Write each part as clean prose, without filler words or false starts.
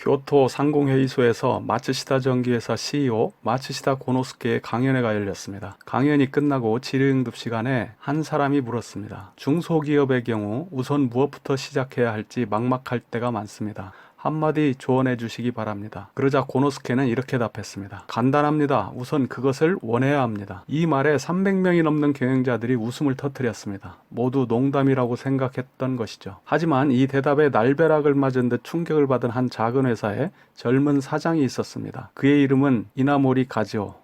교토 상공회의소에서 마츠시다 전기회사 CEO 마츠시다 고노스케의 강연회가 열렸습니다. 강연이 끝나고 질의응답 시간에 한 사람이 물었습니다. 중소기업의 경우 우선 무엇부터 시작해야 할지 막막할 때가 많습니다. 한마디 조언해 주시기 바랍니다. 그러자 고노스케는 이렇게 답했습니다. 간단합니다. 우선 그것을 원해야 합니다. 이 말에 300명이 넘는 경영자들이 웃음을 터뜨렸습니다. 모두 농담이라고 생각했던 것이죠. 하지만 이 대답에 날벼락을 맞은 듯 충격을 받은 한 작은 회사에 젊은 사장이 있었습니다. 그의 이름은 이나모리 가지오.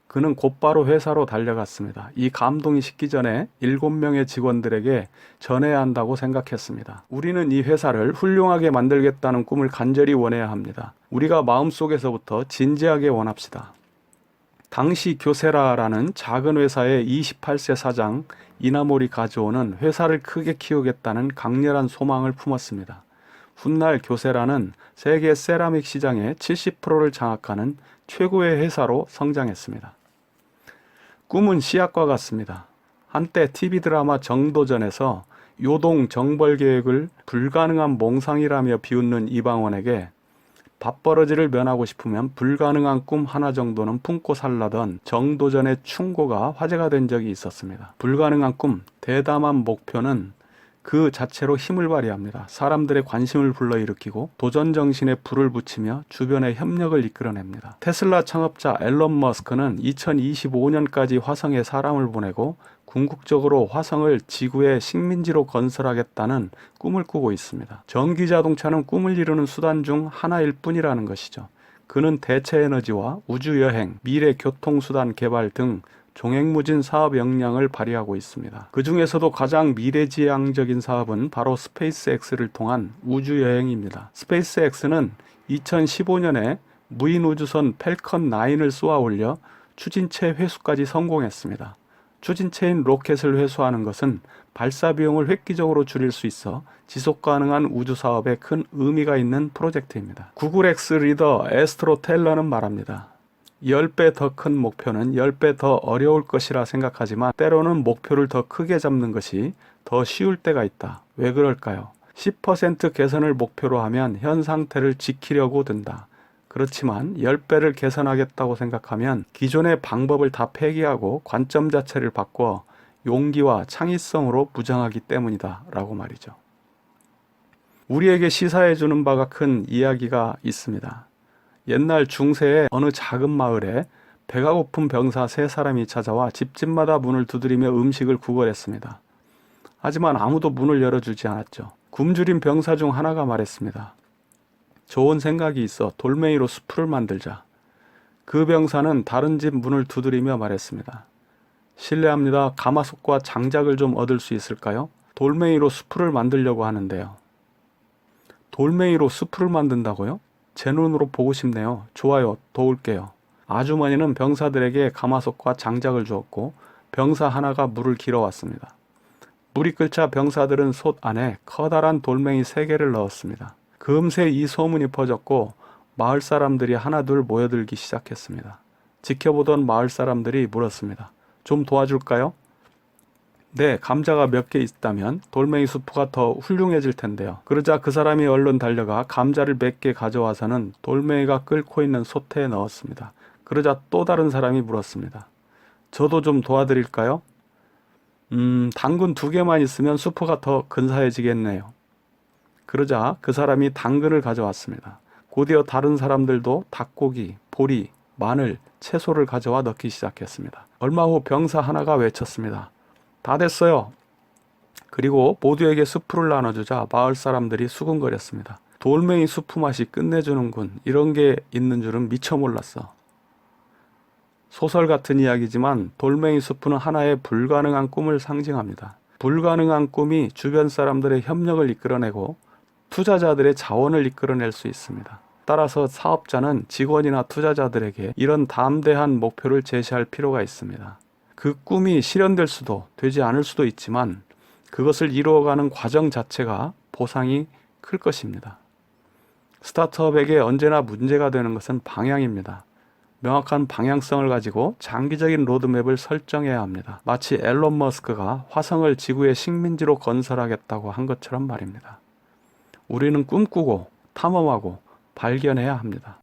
그는 곧바로 회사로 달려갔습니다. 이 감동이 식기 전에 7명의 직원들에게 전해야 한다고 생각했습니다. 우리는 이 회사를 훌륭하게 만들겠다는 꿈을 간절히 원해야 합니다. 우리가 마음속에서부터 진지하게 원합시다. 당시 교세라라는 작은 회사의 28세 사장 이나모리 가즈오는 회사를 크게 키우겠다는 강렬한 소망을 품었습니다. 훗날 교세라는 세계 세라믹 시장의 70%를 장악하는 최고의 회사로 성장했습니다. 꿈은 씨앗과 같습니다. 한때 TV 드라마 정도전에서 요동 정벌 계획을 불가능한 몽상이라며 비웃는 이방원에게 밥버러지를 면하고 싶으면 불가능한 꿈 하나 정도는 품고 살라던 정도전의 충고가 화제가 된 적이 있었습니다. 불가능한 꿈, 대담한 목표는 그 자체로 힘을 발휘합니다. 사람들의 관심을 불러일으키고 도전 정신에 불을 붙이며 주변의 협력을 이끌어냅니다. 테슬라 창업자 앨런 머스크는 2025년까지 화성에 사람을 보내고 궁극적으로 화성을 지구의 식민지로 건설하겠다는 꿈을 꾸고 있습니다. 전기자동차는 꿈을 이루는 수단 중 하나일 뿐이라는 것이죠. 그는 대체 에너지와 우주여행, 미래 교통수단 개발 등 종횡무진 사업 역량을 발휘하고 있습니다. 그 중에서도 가장 미래지향적인 사업은 바로 스페이스X를 통한 우주여행입니다. 스페이스X는 2015년에 무인우주선 펠컨 9을 쏘아 올려 추진체 회수까지 성공했습니다. 추진체인 로켓을 회수하는 것은 발사 비용을 획기적으로 줄일 수 있어 지속 가능한 우주 사업에 큰 의미가 있는 프로젝트입니다. 구글 X 리더 에스트로 텔러는 말합니다. 10배 더 큰 목표는 10배 더 어려울 것이라 생각하지만 때로는 목표를 더 크게 잡는 것이 더 쉬울 때가 있다. 왜 그럴까요? 10% 개선을 목표로 하면 현 상태를 지키려고 든다. 그렇지만 10배를 개선하겠다고 생각하면 기존의 방법을 다 폐기하고 관점 자체를 바꿔 용기와 창의성으로 무장하기 때문이다. 라고 말이죠. 우리에게 시사해 주는 바가 큰 이야기가 있습니다. 옛날 중세의 어느 작은 마을에 배가 고픈 병사 3사람이 찾아와 집집마다 문을 두드리며 음식을 구걸했습니다. 하지만 아무도 문을 열어주지 않았죠. 굶주린 병사 중 하나가 말했습니다. 좋은 생각이 있어 돌멩이로 수프를 만들자. 그 병사는 다른 집 문을 두드리며 말했습니다. 실례합니다. 가마솥과 장작을 좀 얻을 수 있을까요? 돌멩이로 수프를 만들려고 하는데요. 돌멩이로 수프를 만든다고요? 제 눈으로 보고 싶네요. 좋아요. 도울게요. 아주머니는 병사들에게 가마솥과 장작을 주었고 병사 하나가 물을 길어왔습니다. 물이 끓자 병사들은 솥 안에 커다란 돌멩이 3개를 넣었습니다. 금세 이 소문이 퍼졌고 마을 사람들이 하나둘 모여들기 시작했습니다. 지켜보던 마을 사람들이 물었습니다. 좀 도와줄까요? 네, 감자가 몇 개 있다면 돌멩이 수프가 더 훌륭해질 텐데요. 그러자 그 사람이 얼른 달려가 감자를 몇 개 가져와서는 돌멩이가 끓고 있는 솥에 넣었습니다. 그러자 또 다른 사람이 물었습니다. 저도 좀 도와드릴까요? 당근 2개만 있으면 수프가 더 근사해지겠네요. 그러자 그 사람이 당근을 가져왔습니다. 곧이어 다른 사람들도 닭고기, 보리, 마늘, 채소를 가져와 넣기 시작했습니다. 얼마 후 병사 하나가 외쳤습니다. 다 됐어요. 그리고 모두에게 수프를 나눠주자 마을 사람들이 수군거렸습니다. 돌멩이 수프 맛이 끝내주는군. 이런 게 있는 줄은 미처 몰랐어. 소설 같은 이야기지만 돌멩이 수프는 하나의 불가능한 꿈을 상징합니다. 불가능한 꿈이 주변 사람들의 협력을 이끌어내고 투자자들의 자원을 이끌어낼 수 있습니다. 따라서 사업자는 직원이나 투자자들에게 이런 담대한 목표를 제시할 필요가 있습니다. 그 꿈이 실현될 수도 되지 않을 수도 있지만 그것을 이루어가는 과정 자체가 보상이 클 것입니다. 스타트업에게 언제나 문제가 되는 것은 방향입니다. 명확한 방향성을 가지고 장기적인 로드맵을 설정해야 합니다. 마치 앨런 머스크가 화성을 지구의 식민지로 건설하겠다고 한 것처럼 말입니다. 우리는 꿈꾸고 탐험하고 발견해야 합니다.